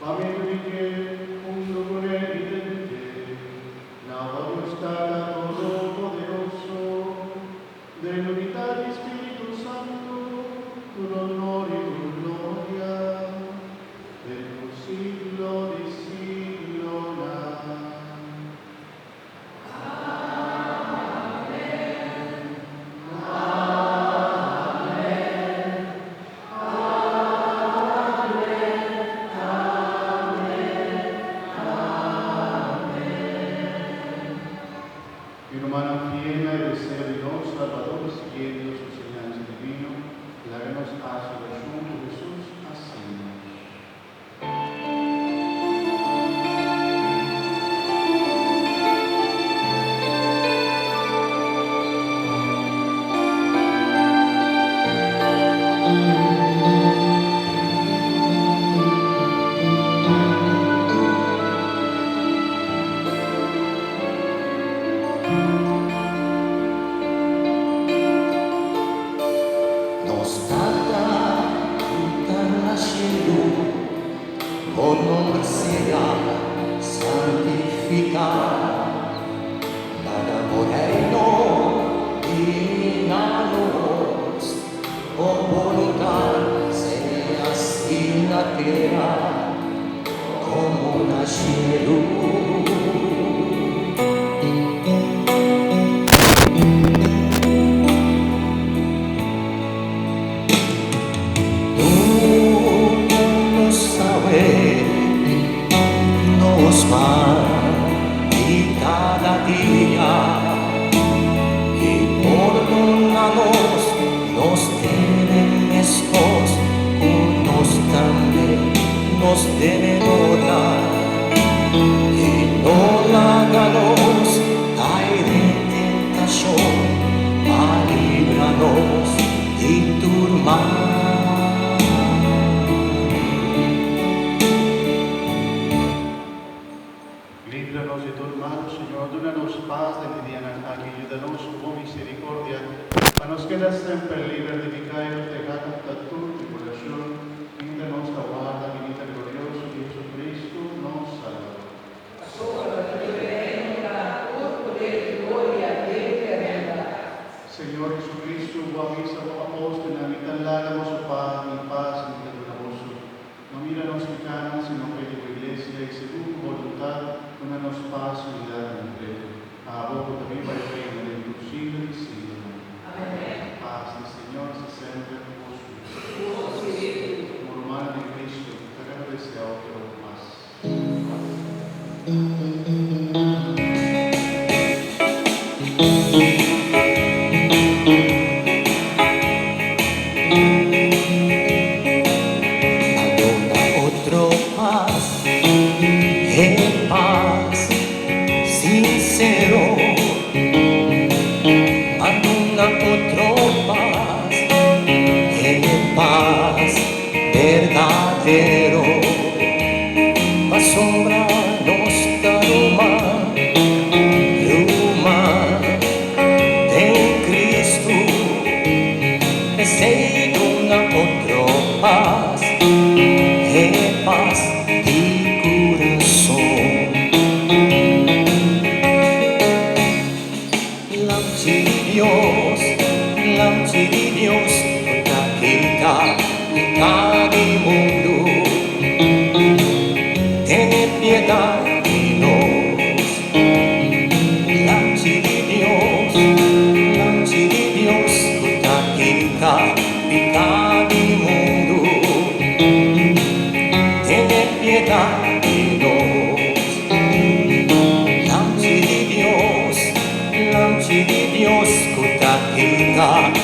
Famiglia che mundo con evidente, nada está todopoderoso, dell'unità di Spirito Santo, tu onore e tu gloria, del siglo di siglo. En humana fiena y deseo de Dios, Salvador, siguiendo su enseñanza divino, láganos a su resumen Jesús, así. Con nombre sea santificado, para moreno y nanos, con voluntad sea así la tierra, como una y cada día y perdónanos los enemigos, unos también nos deben orar y no háganos caer en tentación, mas líbranos de tu mal. Líbranos de todo mal, Señor, dónanos paz de mediana, ayúdanos con misericordia, a nos quedar siempre libres de pecado, de cada tu tribulación, líbranos a guarda, bendita glorioso Jesucristo, nos salva. Señor Jesucristo, guavisa, apóstol, en la mitad lágamos su paz, mi paz, en el doloroso. No míranos mexicanos, sino que tu iglesia y según tu voluntad, dónanos paz, unidad y entrega. A vos también para el reino de tu siglo y siglo. Amén. Paz del Señor se siempre con vosotros. Como hermano de Cristo, te agradecemos otro más. Paz sincero, aduna otro paz, paz verdadero, asombra nos luma de Cristo, deseo una otro paz, paz de corazón. Lanci di Dios, protégela de cada mundo, ten piedad de nos. Lanci di Dios, protégela de cada mundo, ten piedad de nos. Lanci di Dios, protégela